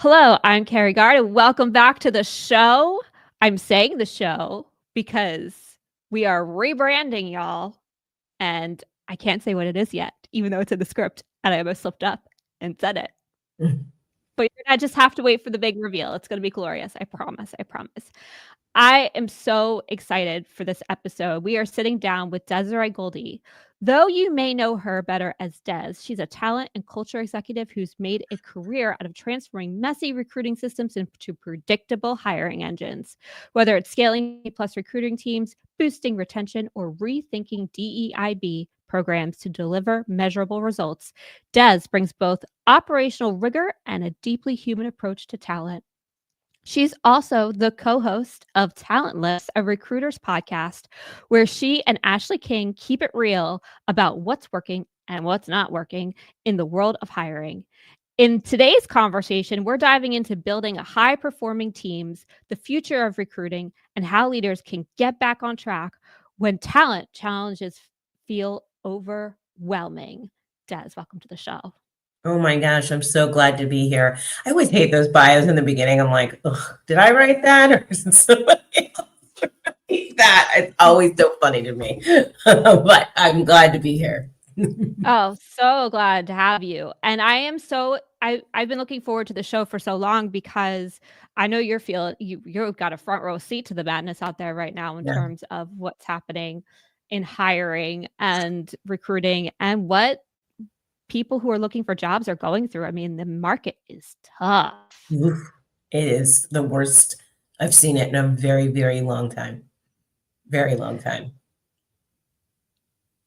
Hello, I'm Carrie Gard, and welcome back to the show. I'm saying the show because we are rebranding, y'all, and I can't say what it is yet, even though it's in the script, and I almost slipped up and said it. But you're gonna just have to wait for the big reveal. It's gonna be glorious. I promise. I promise. I am so excited for this episode. We are sitting down with Desiree Goldey. Though you may know her better as Des, she's a talent and culture executive who's made a career out of transforming messy recruiting systems into predictable hiring engines. Whether it's scaling plus recruiting teams, boosting retention, or rethinking DEIB programs to deliver measurable results, Des brings both operational rigor and a deeply human approach to talent. She's also the co-host of Talentless, a recruiter's podcast, where she and Ashley King keep it real about what's working and what's not working in the world of hiring. In today's conversation, we're diving into building a high-performing teams, the future of recruiting, and how leaders can get back on track when talent challenges feel overwhelming. Des, welcome to the show. Oh my gosh, I'm so glad to be here. I always hate those bios in the beginning. I'm like, did I write that or is it somebody else write that? It's always so funny to me, but I'm glad to be here. Oh, so glad to have you. And I am I've been looking forward to the show for so long because I know you've got a front row seat to the madness out there right now in Yeah. terms of what's happening in hiring and recruiting and what people who are looking for jobs are going through. I mean, the market is tough. Oof. It is the worst. I've seen it in a very, very long time. Very long time.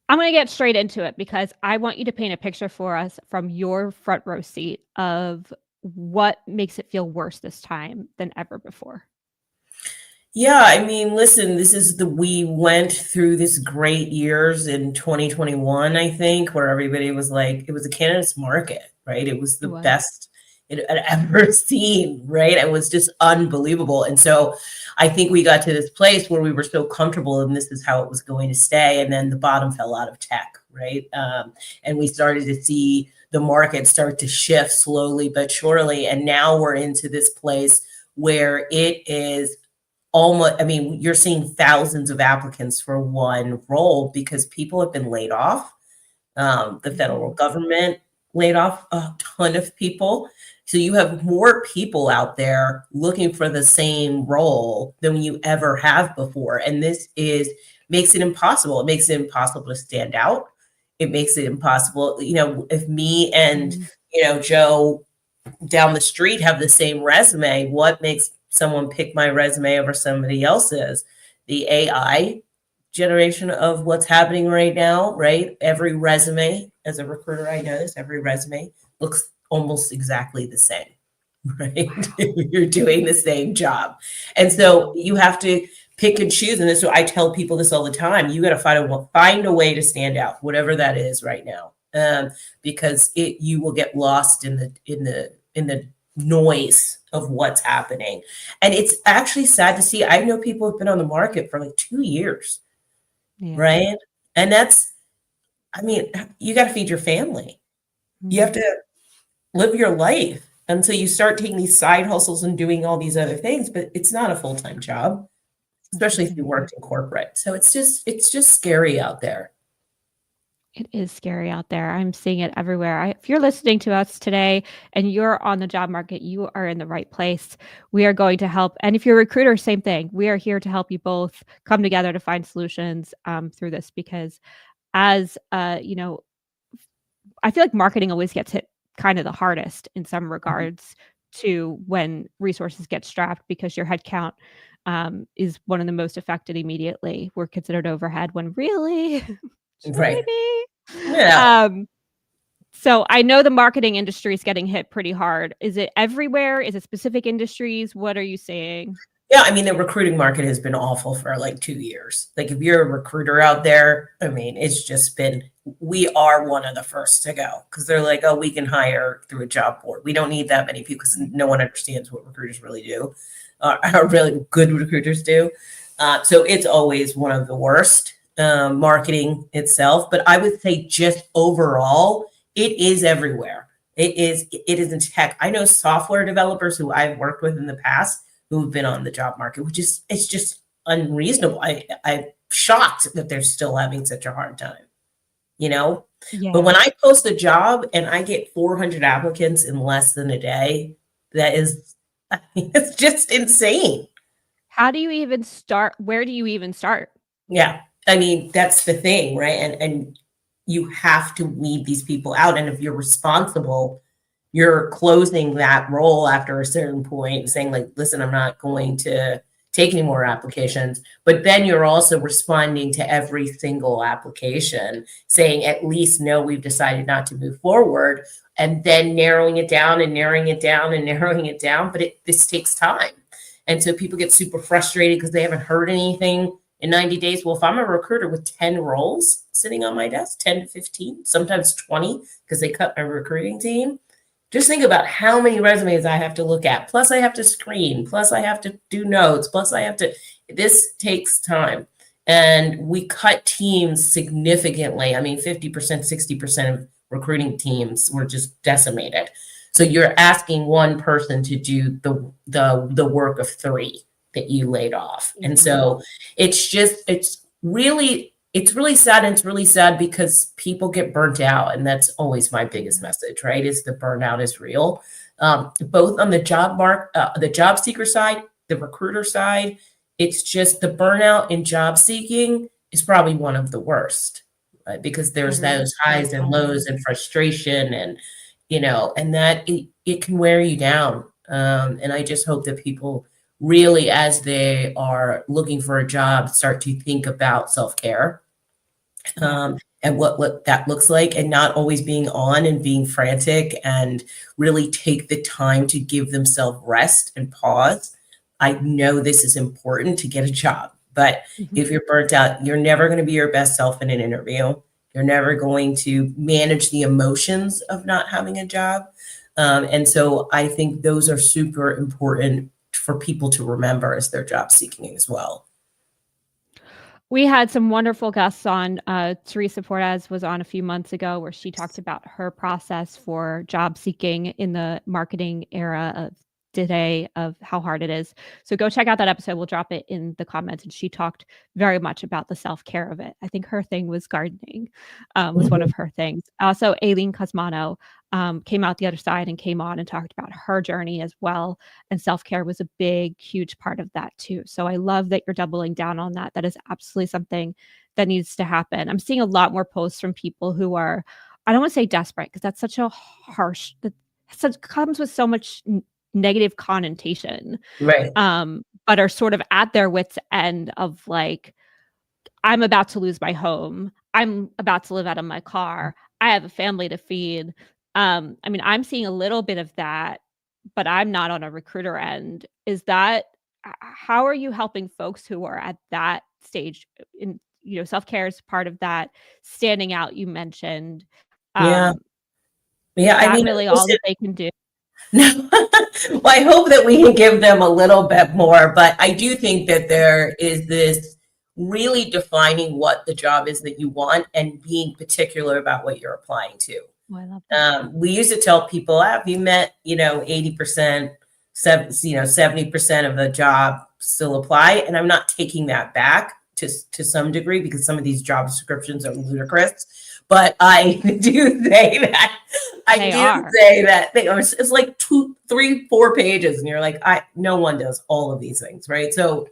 I'm going to get straight into it because I want you to paint a picture for us from your front row seat of what makes it feel worse this time than ever before. Yeah, I mean, listen, we went through this great years in 2021, I think, where everybody was like, it was a candidate's market, right? It was the best it had ever seen, right? It was just unbelievable. And so I think we got to this place where we were so comfortable and this is how it was going to stay. And then the bottom fell out of tech, right? And we started to see the market start to shift slowly but surely. And now we're into this place where it is almost, I mean, you're seeing thousands of applicants for one role because people have been laid off. The federal government laid off a ton of people. So you have more people out there looking for the same role than you ever have before. And makes it impossible. It makes it impossible to stand out. It makes it impossible, if me and, Joe down the street have the same resume, what makes someone pick my resume over somebody else's? The AI generation of what's happening right now, right? Every resume, as a recruiter, I know this, every resume looks almost exactly the same, right? You're doing the same job. And so you have to pick and choose. And so I tell people this all the time, you got to find a way to stand out, whatever that is right now. Because you will get lost in the noise of what's happening. And it's actually sad to see. I know people have been on the market for like 2 years, right? And you got to feed your family. You have to live your life until you start taking these side hustles and doing all these other things, but it's not a full-time job, especially if you worked in corporate. So it's just scary out there. It is scary out there. I'm seeing it everywhere. If you're listening to us today and you're on the job market, you are in the right place. We are going to help. And if you're a recruiter, same thing. We are here to help you both come together to find solutions through this because as, I feel like marketing always gets hit kind of the hardest in some regards to when resources get strapped because your headcount is one of the most affected immediately. We're considered overhead when really... Right. Yeah. So I know the marketing industry is getting hit pretty hard. Is it everywhere? Is it specific industries? What are you saying? Yeah, I mean, the recruiting market has been awful for like 2 years. Like if you're a recruiter out there, I mean, it's just been, we are one of the first to go because they're like, oh, we can hire through a job board. We don't need that many people because no one understands what recruiters really do, or really good recruiters do. So it's always one of the worst. Marketing itself, but I would say just overall, it is everywhere. It is in tech. I know software developers who I've worked with in the past who've been on the job market, which is, it's just unreasonable. I'm shocked that they're still having such a hard time, you know? But when I post a job and I get 400 applicants in less than a day, that is, it's just insane. How do you even start? Where do you even start? Yeah. I mean, that's the thing, right? And you have to weed these people out. And if you're responsible, you're closing that role after a certain point, saying like, listen, I'm not going to take any more applications. But then you're also responding to every single application, saying at least, no, we've decided not to move forward, and then narrowing it down and narrowing it down and narrowing it down. But this takes time. And so people get super frustrated because they haven't heard anything in 90 days. Well, if I'm a recruiter with 10 roles sitting on my desk, 10 to 15, sometimes 20, because they cut my recruiting team, just think about how many resumes I have to look at. Plus I have to screen, plus I have to do notes, plus I have to, this takes time. And we cut teams significantly. I mean, 50%, 60% of recruiting teams were just decimated. So you're asking one person to do the work of 3 that you laid off. And so it's really sad. And it's really sad because people get burnt out. And that's always my biggest message, right? Is the burnout is real. Both on the job seeker side, the recruiter side, it's just the burnout in job seeking is probably one of the worst, right? Because there's those highs and lows and frustration and, and that it can wear you down. And I just hope that people really, as they are looking for a job, start to think about self-care, and what that looks like, and not always being on and being frantic, and really take the time to give themselves rest and pause. I know this is important to get a job, but if you're burnt out, you're never going to be your best self in an interview. You're never going to manage the emotions of not having a job. And so I think those are super important for people to remember as they're job seeking as well. We had some wonderful guests on. Teresa Portez was on a few months ago, where she talked about her process for job seeking in the marketing era of today, of how hard it is. So go check out that episode. We'll drop it in the comments. And she talked very much about the self-care of it. I think her thing was gardening, was one of her things. Also, Aileen Cosmano came out the other side and came on and talked about her journey as well. And self-care was a big, huge part of that too. So I love that you're doubling down on that. That is absolutely something that needs to happen. I'm seeing a lot more posts from people who are, I don't want to say desperate, because that's such a harsh, that comes with so much negative connotation, right? But are sort of at their wits' end of like, I'm about to lose my home. I'm about to live out of my car. I have a family to feed. I mean, I'm seeing a little bit of that, but I'm not on a recruiter end. Is that, how are you helping folks who are at that stage? In, self-care is part of that. Standing out, you mentioned. Yeah. I mean, really all that they can do. No. Well, I hope that we can give them a little bit more, but I do think that there is this really defining what the job is that you want and being particular about what you're applying to. Oh, I love that. We used to tell people, have you met, 80%, 70% of the job still apply. And I'm not taking that back to some degree, because some of these job descriptions are ludicrous. But I do say that they are. It's like 2, 3, 4 pages, and you're like, no one does all of these things, right? So,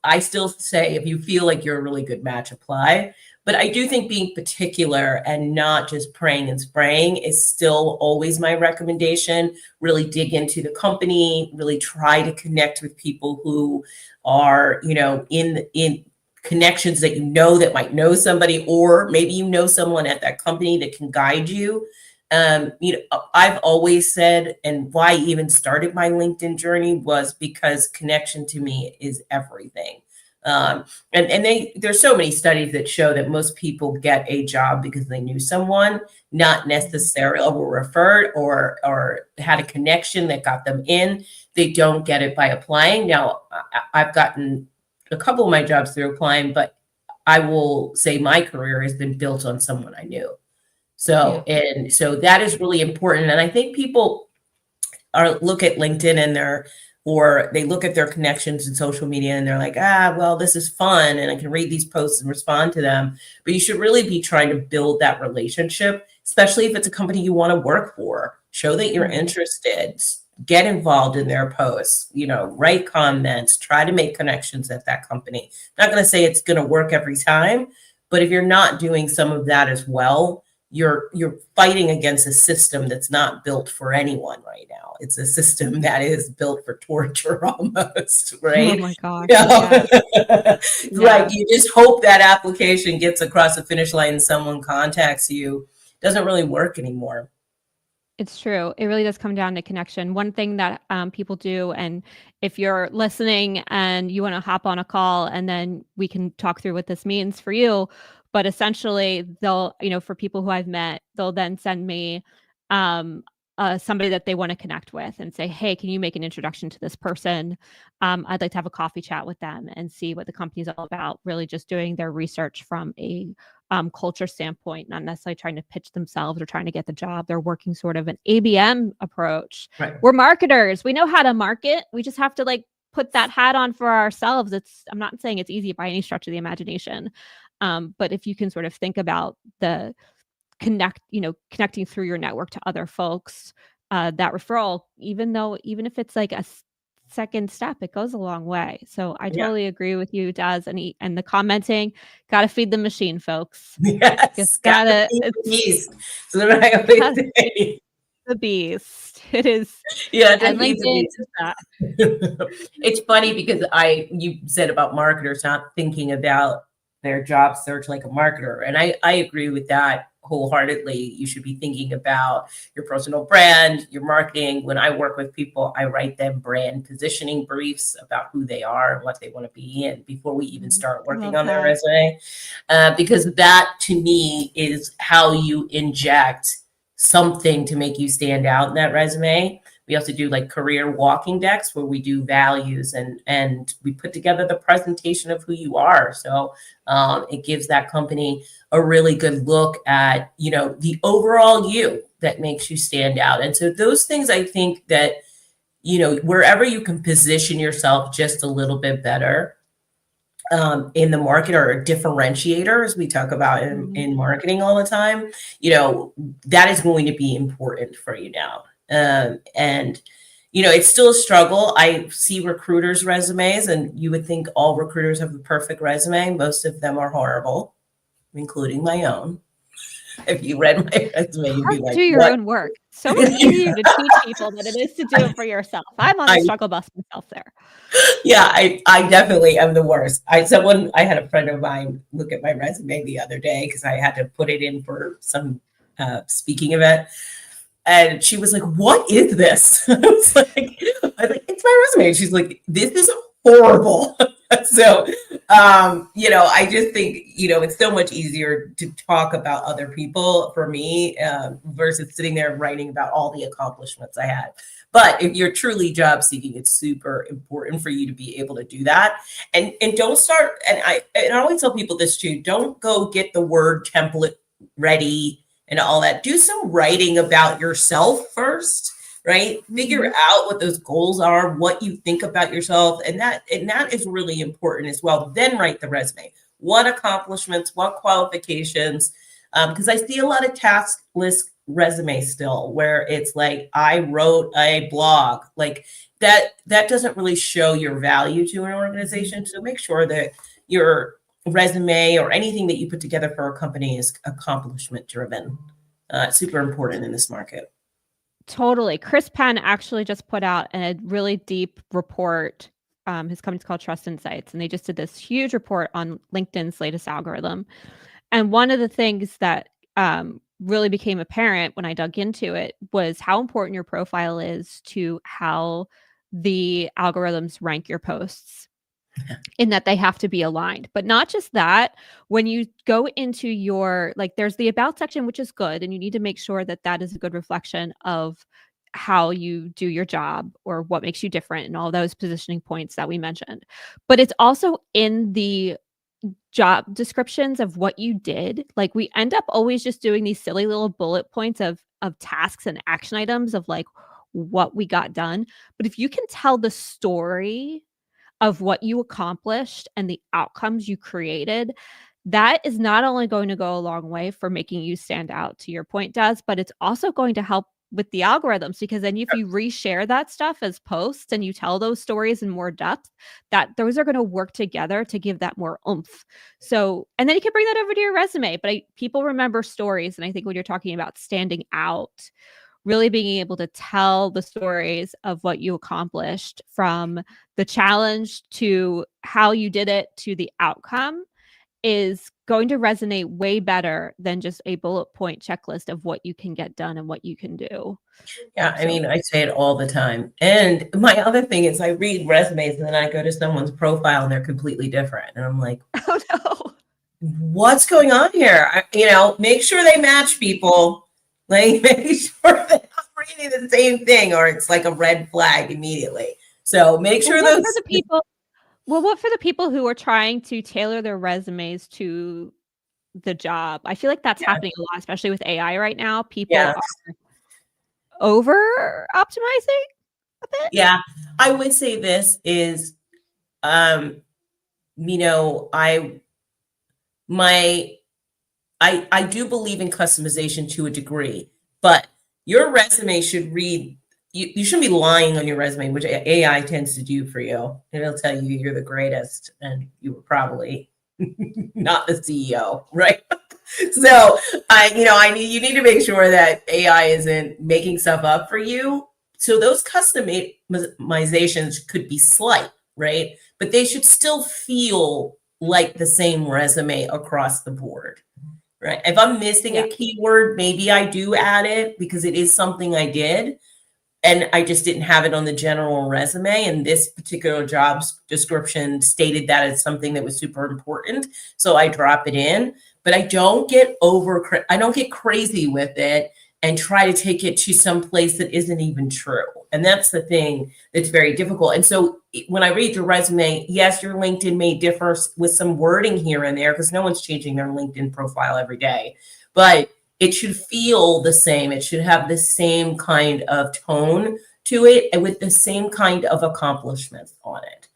I still say if you feel like you're a really good match, apply. But I do think being particular and not just praying and spraying is still always my recommendation. Really dig into the company, really try to connect with people who are, in connections that that might know somebody, or maybe someone at that company that can guide you. I've always said, and why I even started my LinkedIn journey was because connection to me is everything. And there's so many studies that show that most people get a job because they knew someone, not necessarily or were referred or had a connection that got them in. They don't get it by applying. Now, I've gotten a couple of my jobs through applying, but I will say my career has been built on someone I knew. So, and so that is really important. And I think people look at LinkedIn or they look at their connections in social media and they're like, well, this is fun and I can read these posts and respond to them. But you should really be trying to build that relationship, especially if it's a company you want to work for. Show that you're interested, get involved in their posts, write comments, try to make connections at that company. I'm not going to say it's going to work every time, but if you're not doing some of that as well, you're fighting against a system that's not built for anyone right now. It's a system that is built for torture almost, right? Oh my gosh. Yes. Right. You just hope that application gets across the finish line and someone contacts you. Doesn't really work anymore. It's true. It really does come down to connection. One thing that people do, and if you're listening and you want to hop on a call and then we can talk through what this means for you, but essentially they'll, for people who I've met, they'll then send me somebody that they want to connect with and say, hey, can you make an introduction to this person? I'd like to have a coffee chat with them and see what the company's all about, really just doing their research from a culture standpoint, not necessarily trying to pitch themselves or trying to get the job. They're working sort of an ABM approach. Right. We're marketers. We know how to market. We just have to put that hat on for ourselves. I'm not saying it's easy by any stretch of the imagination. But if you can sort of think about the connecting through your network to other folks, that referral, even if it's like a second step, it goes a long way. So I totally agree with you, Des, and the commenting, got to feed the machine, folks. Yes, just gotta feed the beast. So then I always say, the beast. It is. Yeah, and LinkedIn is that. It's funny because you said about marketers not thinking about their job search like a marketer, and I agree with that wholeheartedly. You should be thinking about your personal brand, your marketing. When I work with people, I write them brand positioning briefs about who they are and what they want to be, and before we even start working on their resume, because that to me is how you inject something to make you stand out in that resume. We also do career walking decks where we do values and we put together the presentation of who you are. So it gives that company a really good look at, the overall you that makes you stand out. And so those things, I think that, wherever you can position yourself just a little bit better in the market, or a differentiator, as we talk about in marketing all the time, that is going to be important for you now. And it's still a struggle. I see recruiters' resumes, and you would think all recruiters have a perfect resume. Most of them are horrible, including my own. If you read my resume, you'd be like, do your own work. So much easier to teach people than it is to do it for yourself. I'm on the struggle bus myself there. Yeah, I definitely am the worst. I had a friend of mine look at my resume the other day because I had to put it in for some speaking event. And she was like, what is this? I was like, it's my resume. And she's like, this is horrible. So, I just think, it's so much easier to talk about other people for me versus sitting there writing about all the accomplishments I had. But if you're truly job seeking, it's super important for you to be able to do that. And don't start, and I always tell people this too, don't go get the Word template ready and all that. Do some writing about yourself first, right? Figure out what those goals are, what you think about yourself. And that is really important as well. Then write the resume. What accomplishments, what qualifications? Because I see a lot of task list resumes still where it's like, I wrote a blog. That doesn't really show your value to an organization. So make sure that your resume or anything that you put together for a company is accomplishment driven. Super important in this market. Totally. Chris Penn actually just put out a really deep report. His company's called Trust Insights, and they just did this huge report on LinkedIn's latest algorithm. And one of the things that really became apparent when I dug into it was how important your profile is to how the algorithms rank your posts. In that they have to be aligned. But not just that, when you go into your, there's the about section, which is good, and you need to make sure that that is a good reflection of how you do your job or what makes you different and all those positioning points that we mentioned. But it's also in the job descriptions of what you did. Like we end up always just doing these silly little bullet points of tasks and action items of like what we got done. But if you can tell the story of what you accomplished and the outcomes you created, that is not only going to go a long way for making you stand out, to your point, Des, but it's also going to help with the algorithms, because then if you reshare that stuff as posts and you tell those stories in more depth, that those are going to work together to give that more oomph. So, and then you can bring that over to your resume. But people remember stories. And I think when you're talking about standing out, really being able to tell the stories of what you accomplished, from the challenge to how you did it to the outcome, is going to resonate way better than just a bullet point checklist of what you can get done and what you can do. Yeah, I mean, I say it all the time. And my other thing is I read resumes and then I go to someone's profile and they're completely different. And I'm like, oh no, what's going on here? Make sure they match, people. Like, make sure that I'm reading the same thing, or it's like a red flag immediately. So make sure those for the people. Well, what for the people who are trying to tailor their resumes to the job? I feel like that's happening a lot, especially with AI right now. People are over optimizing a bit. Yeah, I would say this is, I do believe in customization to a degree, but your resume should read. You shouldn't be lying on your resume, which AI tends to do for you. It'll tell you you're the greatest, and you were probably not the CEO, right? So you need to make sure that AI isn't making stuff up for you. So those customizations could be slight, right? But they should still feel like the same resume across the board, right? If I'm missing a keyword, maybe I do add it because it is something I did, and I just didn't have it on the general resume. And this particular job description stated that it's something that was super important, so I drop it in. But I don't get crazy with it and try to take it to some place that isn't even true. And that's the thing that's very difficult. And so when I read your resume, yes, your LinkedIn may differ with some wording here and there, because no one's changing their LinkedIn profile every day, but it should feel the same. It should have the same kind of tone to it and with the same kind of accomplishments on it.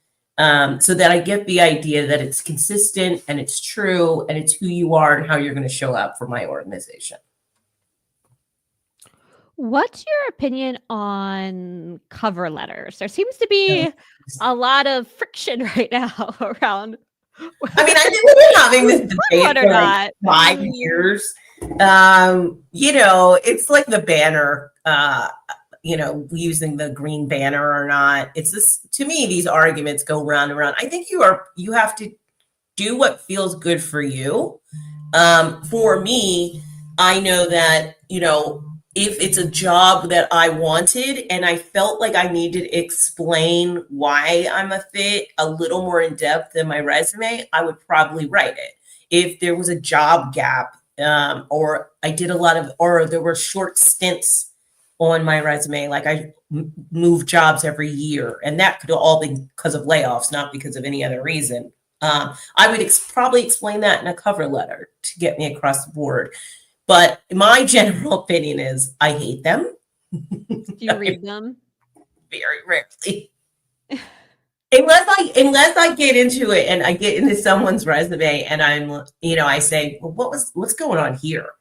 So that I get the idea that it's consistent and it's true and it's who you are and how you're going to show up for my organization. What's your opinion on cover letters? There seems to be a lot of friction right now around. I mean, I think we've been having this debate for like 5 years. It's like the banner, using the green banner or not. It's this, to me, these arguments go round and round. I think you have to do what feels good for you. For me, I know that, if it's a job that I wanted and I felt like I needed to explain why I'm a fit a little more in depth than my resume, I would probably write it. If there was a job gap, or I did or there were short stints on my resume, like I moved jobs every year, and that could all be because of layoffs, not because of any other reason. I would probably explain that in a cover letter to get me across the board. But my general opinion is I hate them. Do you read them? Very rarely. Unless I get into it and I get into someone's resume and I say, well, what's going on here?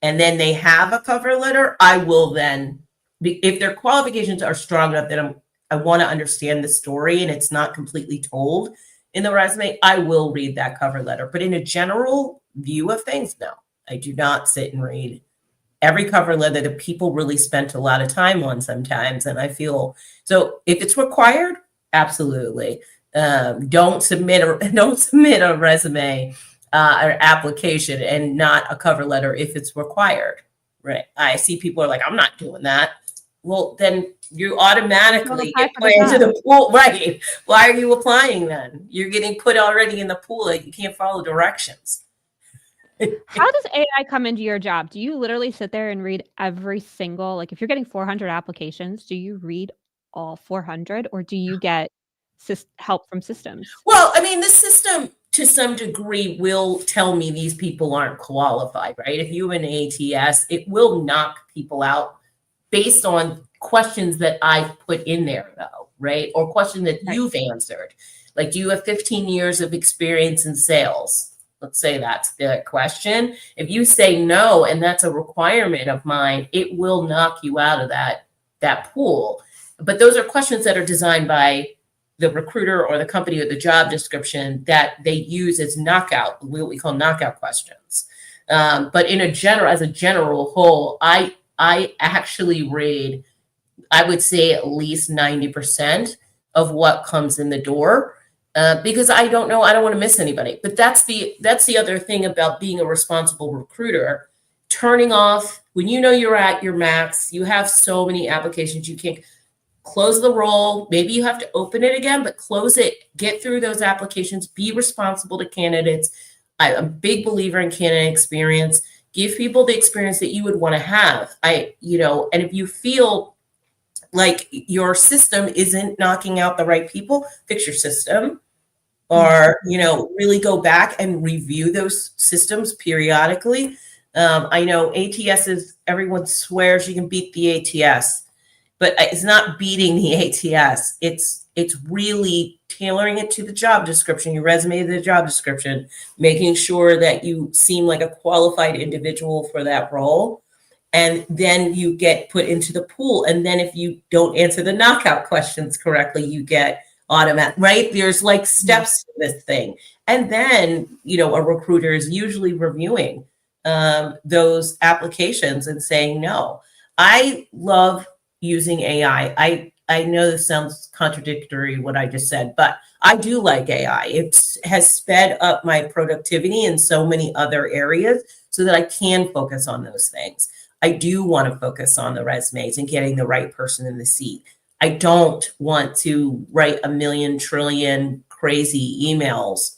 And then they have a cover letter, I will then, if their qualifications are strong enough that I want to understand the story and it's not completely told in the resume, I will read that cover letter. But in a general view of things, no. I do not sit and read every cover letter that people really spent a lot of time on sometimes. And I feel, so if it's required, absolutely. Don't submit a resume or application and not a cover letter if it's required, right? I see people are like, I'm not doing that. Well, then you automatically get put into the pool, right? Why are you applying then? You're getting put already in the pool that you can't follow directions. How does AI come into your job? Do you literally sit there and read every single, like if you're getting 400 applications, do you read all 400 or do you get help from systems? Well, I mean, the system, to some degree will tell me these people aren't qualified, right? If you have an ATS, it will knock people out based on questions that I put in there, though, right? Or questions that you've answered. Like, do you have 15 years of experience in sales? Let's say that's the question. If you say no, and that's a requirement of mine, it will knock you out of that pool. But those are questions that are designed by the recruiter or the company or the job description that they use as knockout, what we call knockout questions. But as a general whole, I actually read, I would say at least 90% of what comes in the door, because I don't want to miss anybody. But that's the other thing about being a responsible recruiter, turning off when you know you're at your max. You have so many applications, you can't close the role. Maybe you have to open it again, but close it, get through those applications, be responsible to candidates. I'm a big believer in candidate experience. Give people the experience that you would want to have. And if you feel like your system isn't knocking out the right people, fix your system, or, really go back and review those systems periodically. I know ATSs, everyone swears you can beat the ATS, but it's not beating the ATS. It's really tailoring it to the job description, your resume to the job description, making sure that you seem like a qualified individual for that role. And then you get put into the pool. And then if you don't answer the knockout questions correctly, you get automatic, right? There's like steps to this thing. And then, a recruiter is usually reviewing those applications and saying no. I love using AI. I know this sounds contradictory what I just said, but I do like AI. It has sped up my productivity in so many other areas so that I can focus on those things. I do want to focus on the resumes and getting the right person in the seat. I don't want to write a million trillion crazy emails,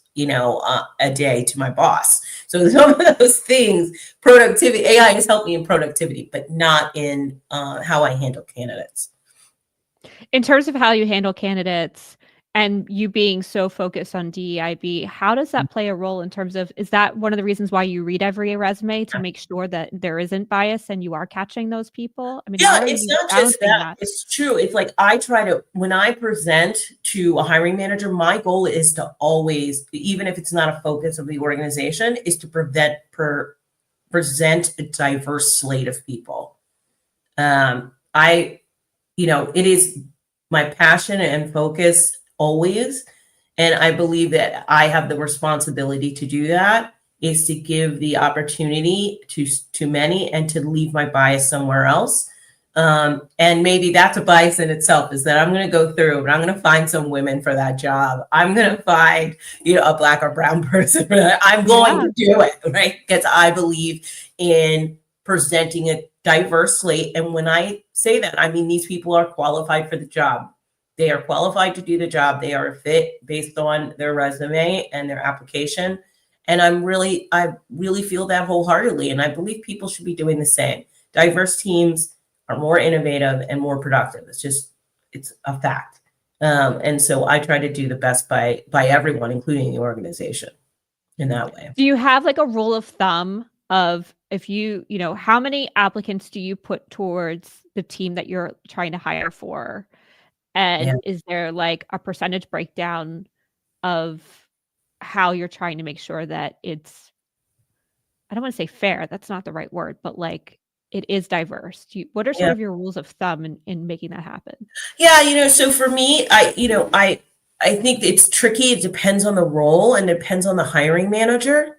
a day to my boss. So some of those things, productivity, AI has helped me in productivity, but not in how I handle candidates. In terms of how you handle candidates and you being so focused on DEIB, how does that play a role in terms of, is that one of the reasons why you read every resume to make sure that there isn't bias and you are catching those people? I mean, yeah, it's not just that. It's true. It's like when I present to a hiring manager, my goal is to always, even if it's not a focus of the organization, is to present a diverse slate of people. It is my passion and focus always. And I believe that I have the responsibility to do that, is to give the opportunity to many and to leave my bias somewhere else. And maybe that's a bias in itself, is that I'm going to go through and I'm going to find some women for that job. I'm going to find, a Black or brown person for that. I'm going to do it, right? Because I believe in presenting a diverse slate. And when I say that, I mean, these people are qualified for the job. They are qualified to do the job. They are a fit based on their resume and their application. And I really feel that wholeheartedly. And I believe people should be doing the same. Diverse teams are more innovative and more productive. It's a fact. And so I try to do the best by everyone, including the organization, in that way. Do you have like a rule of thumb of, if how many applicants do you put towards the team that you're trying to hire for? And is there like a percentage breakdown of how you're trying to make sure that it's, I don't want to say fair, that's not the right word, but like it is diverse? What are some of your rules of thumb in making that happen? Yeah, so for me, I think it's tricky. It depends on the role and depends on the hiring manager,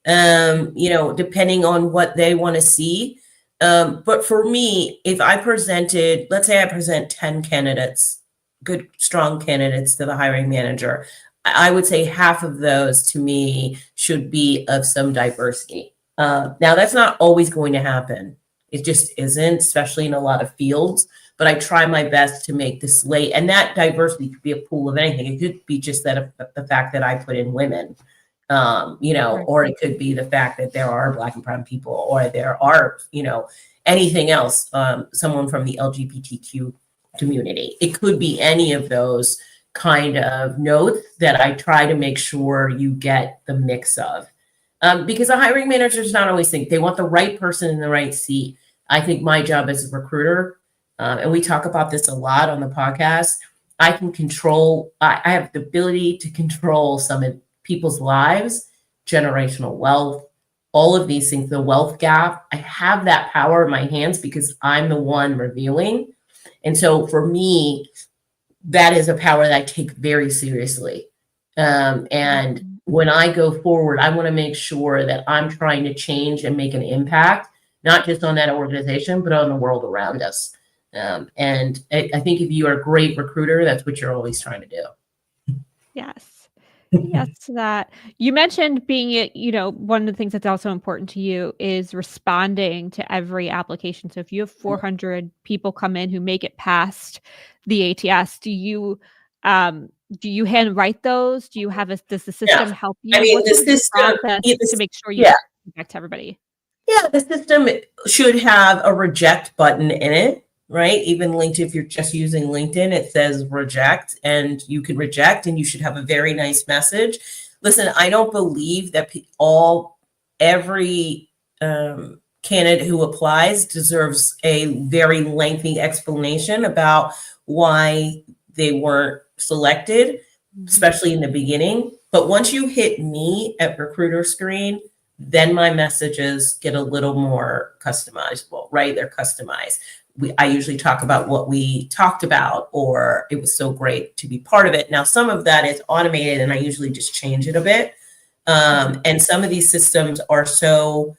depending on what they want to see. But for me, if let's say I present 10 candidates, good, strong candidates to the hiring manager, I would say half of those to me should be of some diversity. Now, that's not always going to happen. It just isn't, especially in a lot of fields. But I try my best to make the slate, and that diversity could be a pool of anything. It could be just the fact that I put in women. Or it could be the fact that there are Black and brown people, or there are, anything else, someone from the LGBTQ community. It could be any of those kind of notes that I try to make sure you get the mix of. Because a hiring manager does not always think they want the right person in the right seat. I think my job as a recruiter, and we talk about this a lot on the podcast, I have the ability to control some of people's lives, generational wealth, all of these things, the wealth gap. I have that power in my hands because I'm the one revealing. And so for me, that is a power that I take very seriously. And when I go forward, I want to make sure that I'm trying to change and make an impact, not just on that organization, but on the world around us. And I think if you are a great recruiter, that's what you're always trying to do. Yes. Yes, to that. You mentioned being, one of the things that's also important to you is responding to every application. So if you have 400 people come in who make it past the ATS, do you handwrite those? Do you have does the system help you? I mean, What's the process to make sure you get back to everybody? Yeah, the system should have a reject button in it, right? Even LinkedIn, if you're just using LinkedIn, it says reject, and you can reject, and you should have a very nice message. Listen, I don't believe that every candidate who applies deserves a very lengthy explanation about why they weren't selected, especially in the beginning. But once you hit me at recruiter screen, then my messages get a little more customizable, right? They're customized. I usually talk about what we talked about, or it was so great to be part of it. Now, some of that is automated, and I usually just change it a bit. And some of these systems are so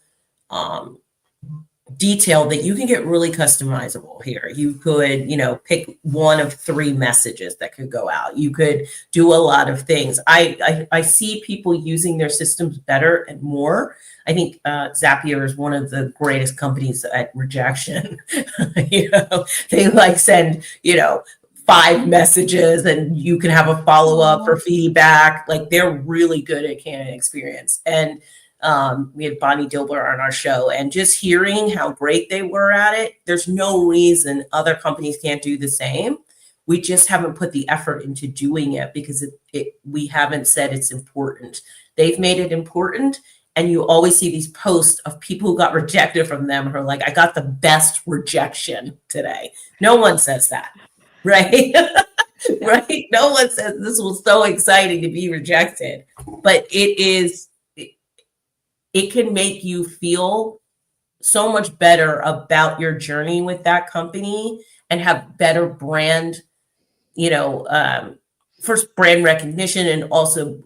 detailed that you can get really customizable here. You could, pick one of 3 messages that could go out. You could do a lot of things. I see people using their systems better and more. I think Zapier is one of the greatest companies at rejection. They send, 5 messages and you can have a follow-up for feedback. Like, they're really good at candidate experience. And we had Bonnie Dilber on our show, and just hearing how great they were at it, there's no reason other companies can't do the same. We just haven't put the effort into doing it because we haven't said it's important. They've made it important, and you always see these posts of people who got rejected from them who are like, I got the best rejection today. No one says that, right? Right? No one says this was so exciting to be rejected, but it can make you feel so much better about your journey with that company and have better brand, first brand recognition, and also,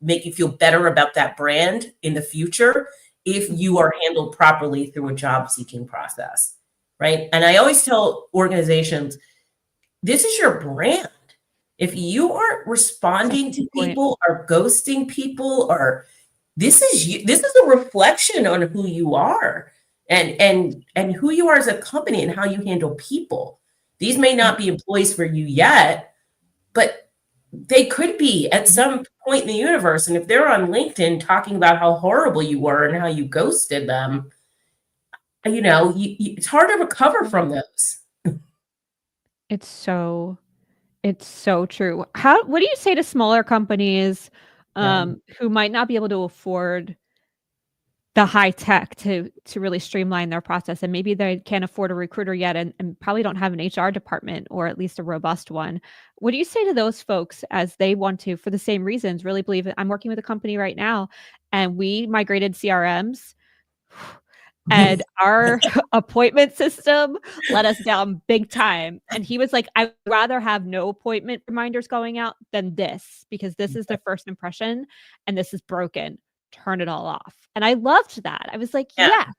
make you feel better about that brand in the future if you are handled properly through a job seeking process, right? And I always tell organizations, this is your brand. If you aren't responding to people or ghosting people, or this is a reflection on who you are and who you are as a company and how you handle people. These may not be employees for you yet, but they could be at some point in the universe. And if they're on LinkedIn talking about how horrible you were and how you ghosted them, it's hard to recover from those. It's so true. What do you say to smaller companies who might not be able to afford the high tech to really streamline their process, and maybe they can't afford a recruiter yet and probably don't have an HR department, or at least a robust one? What do you say to those folks as they want to, for the same reasons, really believe it? I'm working with a company right now, and we migrated CRMs, and our appointment system let us down big time. And he was like, I'd rather have no appointment reminders going out than this, because this is the first impression and this is broken. Turn it all off. And I loved that. I was like, yes,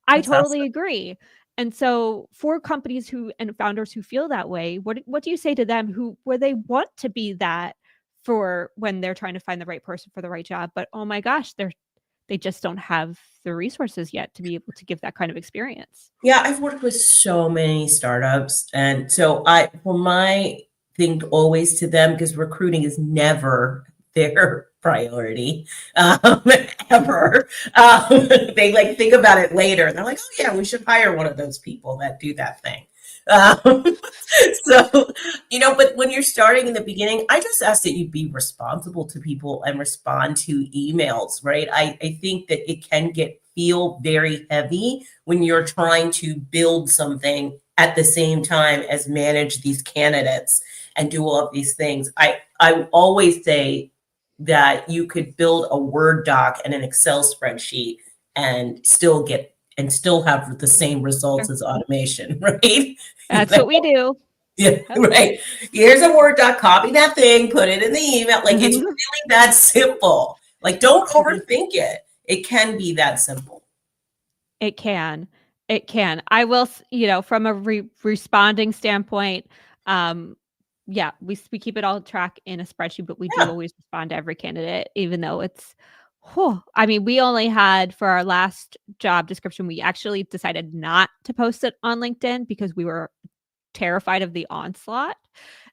I totally agree. And so for companies and founders who feel that way, what do you say to them where they want to be that for when they're trying to find the right person for the right job, but oh my gosh, they just don't have the resources yet to be able to give that kind of experience? Yeah, I've worked with so many startups. And so for my thing always to them, because recruiting is never their priority, ever. They think about it later. And they're like, oh yeah, we should hire one of those people that do that thing. Um, so, but when you're starting in the beginning, I just ask that you be responsible to people and respond to emails, right? I think that it can feel very heavy when you're trying to build something at the same time as manage these candidates and do all of these things. I always say that you could build a Word doc and an Excel spreadsheet and still have the same results as automation, right? That's what we do. Yeah, right. Here's a Word doc, copy that thing, put it in the email. Like, it's really that simple. Like, don't overthink it. It can be that simple. It can. It can. I will, from a responding standpoint, yeah, we keep it all track in a spreadsheet, but we do always respond to every candidate, even though it's, I mean, we only had, for our last job description, we actually decided not to post it on LinkedIn because we were terrified of the onslaught.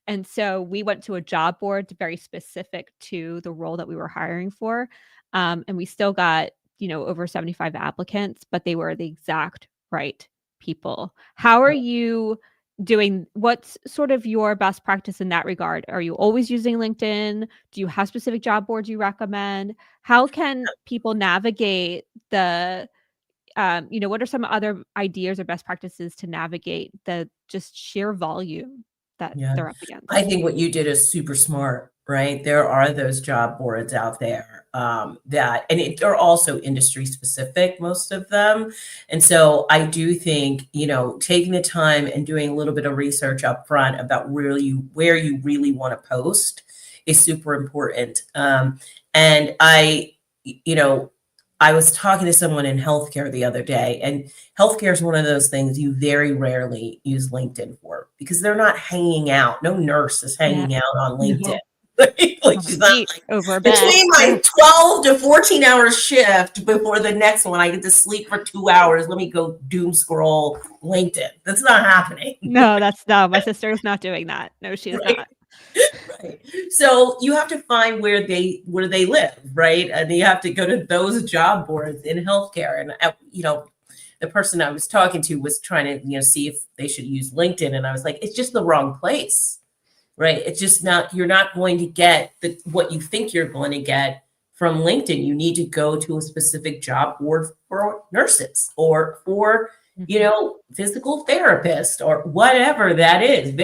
And so we went to a job board very specific to the role that we were hiring for. And we still got, over 75 applicants, but they were the exact right people. How are you doing? What's sort of your best practice in that regard? Are you always using LinkedIn? Do you have specific job boards you recommend? How can people navigate the what are some other ideas or best practices to navigate the just sheer volume that they're up against? I think what you did is super smart, right? There are those job boards out there they're also industry specific, most of them. And so I do think, taking the time and doing a little bit of research up front about where you really want to post is super important. And I was talking to someone in healthcare the other day, and healthcare is one of those things you very rarely use LinkedIn for because they're not hanging out. No nurse is hanging out on LinkedIn. Like, she's not like, over between my 12 to 14 hour shift before the next one, I get to sleep for 2 hours. Let me go doom scroll LinkedIn. That's not happening. No, my sister is not doing that. No, she is not. Right. So you have to find where they live, right? And you have to go to those job boards in healthcare. And the person I was talking to was trying to see if they should use LinkedIn, and I was like, it's just the wrong place, right? It's just not. You're not going to get what you think you're going to get from LinkedIn. You need to go to a specific job board for nurses or for physical therapists or whatever that is.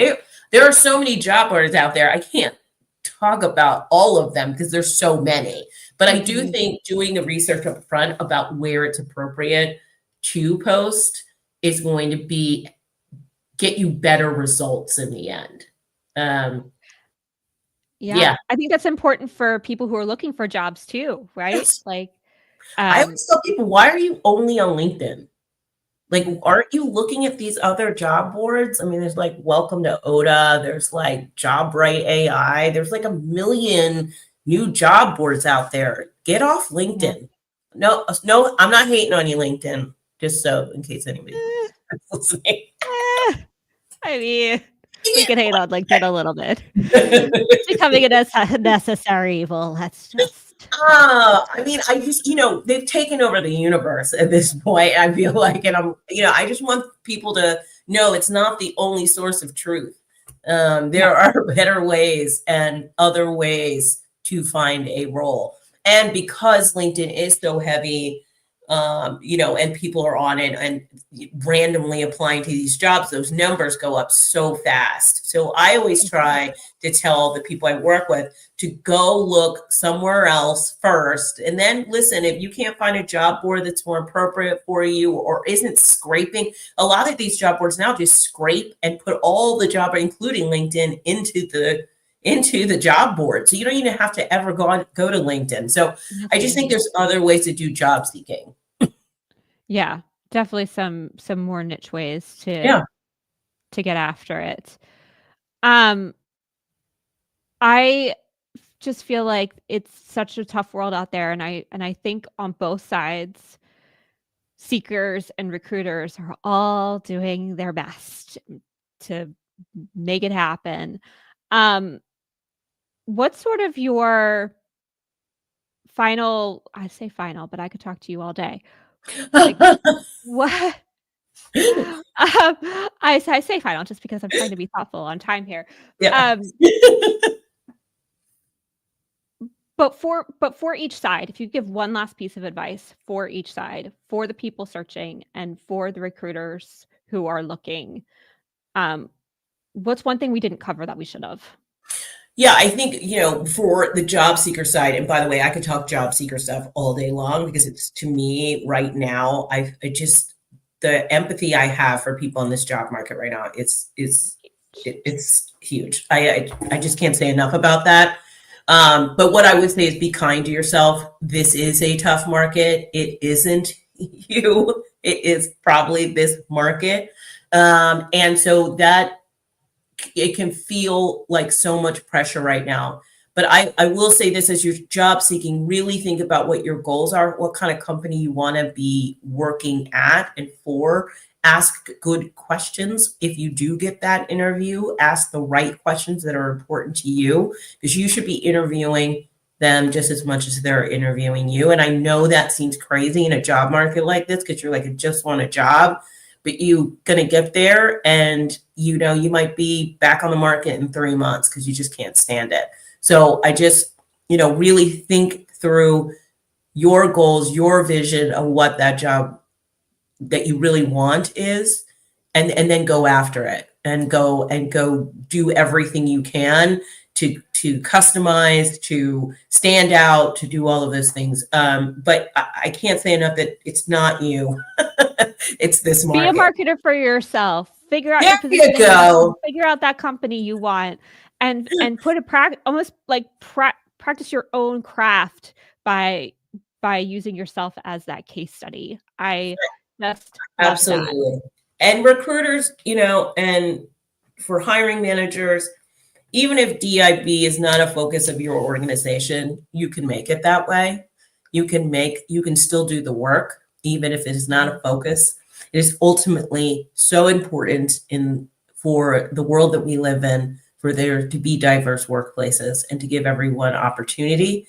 There are so many job boards out there. I can't talk about all of them because there's so many. But I do think doing the research up front about where it's appropriate to post is going to get you better results in the end. Yeah. I think that's important for people who are looking for jobs too, right? Yes. Like, I always tell people, why are you only on LinkedIn? Like, aren't you looking at these other job boards? I mean, there's like Welcome to OTA. There's like JobRight AI. There's like a million new job boards out there. Get off LinkedIn. No, I'm not hating on you, LinkedIn. Just so in case anybody's listening. I mean, we can hate on LinkedIn a little bit. It's becoming a necessary evil. That's just. I mean, I just, they've taken over the universe at this point, I feel like, and I just want people to know it's not the only source of truth. There are better ways and other ways to find a role. And because LinkedIn is so heavy, and people are on it and randomly applying to these jobs, those numbers go up so fast. So I always try to tell the people I work with to go look somewhere else first. And then listen, if you can't find a job board that's more appropriate for you or isn't scraping, a lot of these job boards now just scrape and put all the job, including LinkedIn, into the job board. So you don't even have to ever go to LinkedIn. So I just think there's other ways to do job seeking. Yeah, definitely some more niche ways to get after it. I just feel like it's such a tough world out there, and I think on both sides, seekers and recruiters are all doing their best to make it happen. What's sort of your final, I say final, but I could talk to you all day. Like, I say final just because I'm trying to be thoughtful on time here. Yeah. But for each side, if you give one last piece of advice for each side, for the people searching and for the recruiters who are looking, what's one thing we didn't cover that we should have? Yeah, I think, for the job seeker side, and by the way, I could talk job seeker stuff all day long because it's, to me right now, I just, the empathy I have for people in this job market right now, it's huge. I just can't say enough about that. But what I would say is be kind to yourself. This is a tough market. It isn't you. It is probably this market. And so that it can feel like so much pressure right now. But I will say this, as you're job seeking, really think about what your goals are, what kind of company you want to be working at and for. Ask good questions. If you do get that interview, ask the right questions that are important to you, because you should be interviewing them just as much as they're interviewing you. And I know that seems crazy in a job market like this, because you're like, I just want a job. But you going to get there, and you might be back on the market in 3 months because you just can't stand it. So I just, really think through your goals, your vision of what that job that you really want is, and then go after it, and go do everything you can to customize, to stand out, to do all of those things. But I can't say enough that it's not you. It's this market. Be a marketer for yourself. Figure out There your position. You go. Figure out that company you want, and put almost like practice your own craft by using yourself as that case study. I just love Absolutely. that. And recruiters, and for hiring managers, even if DEIB is not a focus of your organization, you can make it that way. You can still do the work, even if it is not a focus. It is ultimately so important for the world that we live in, for there to be diverse workplaces and to give everyone opportunity.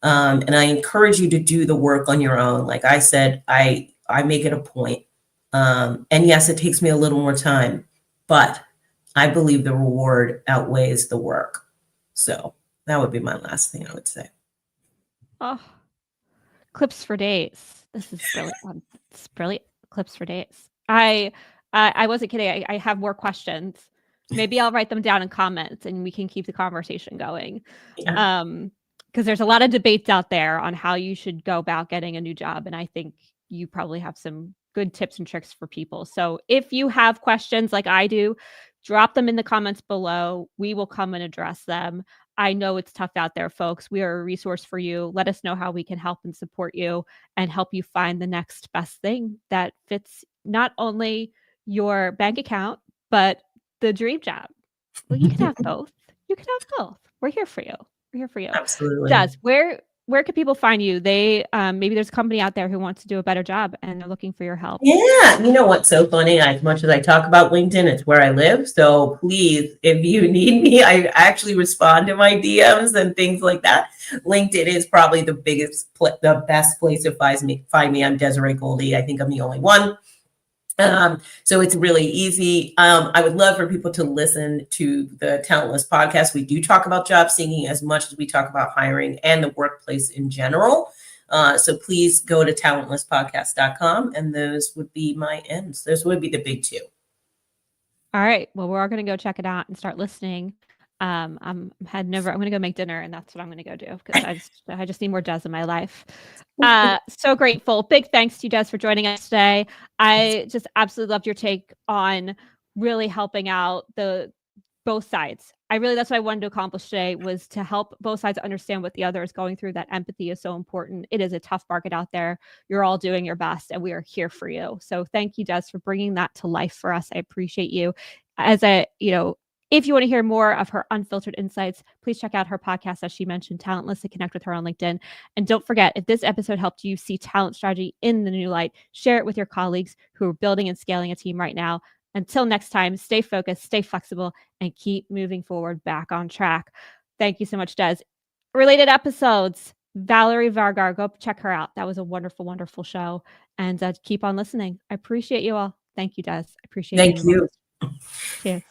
And I encourage you to do the work on your own. Like I said, I make it a point. And yes, it takes me a little more time, but I believe the reward outweighs the work. So that would be my last thing I would say. Oh, clips for days. This is brilliant. It's brilliant. Clips for days. I wasn't kidding. I have more questions. Maybe I'll write them down in comments and we can keep the conversation going. Yeah. Because there's a lot of debates out there on how you should go about getting a new job. And I think you probably have some good tips and tricks for people. So if you have questions like I do, drop them in the comments below. We will come and address them. I know it's tough out there, folks. We are a resource for you. Let us know how we can help and support you and help you find the next best thing that fits not only your bank account, but the dream job. Well, you can have both. You can have both. We're here for you. We're here for you. Absolutely. Des, where can people find you? They maybe there's a company out there who wants to do a better job and they're looking for your help. Yeah, you know what's so funny? As much as I talk about LinkedIn, it's where I live. So please, if you need me, I actually respond to my DMs and things like that. LinkedIn is probably the best place to find me. I'm Desiree Goldey. I think I'm the only one. So it's really easy. I would love for people to listen to the Talentless podcast. We do talk about job seeking as much as we talk about hiring and the workplace in general. So please go to talentlesspodcast.com, and those would be my ends. Those would be the big two. All right. Well, we're all going to go check it out and start listening. I'm going to go make dinner, and that's what I'm going to go do because I just need more Des in my life. So grateful. Big thanks to you, Des, for joining us today. I just absolutely loved your take on really helping out both sides. That's what I wanted to accomplish today, was to help both sides understand what the other is going through. That empathy is so important. It is a tough market out there. You're all doing your best, and we are here for you. So thank you, Des, for bringing that to life for us. I appreciate you. If you want to hear more of her unfiltered insights, please check out her podcast, as she mentioned, Talentless, and connect with her on LinkedIn. And don't forget, if this episode helped you see talent strategy in the new light, share it with your colleagues who are building and scaling a team right now. Until next time, stay focused, stay flexible, and keep moving forward back on track. Thank you so much, Des. Related episodes, Valerie Vargar, go check her out. That was a wonderful, wonderful show. And keep on listening. I appreciate you all. Thank you, Des. I appreciate Thank you. Cheers.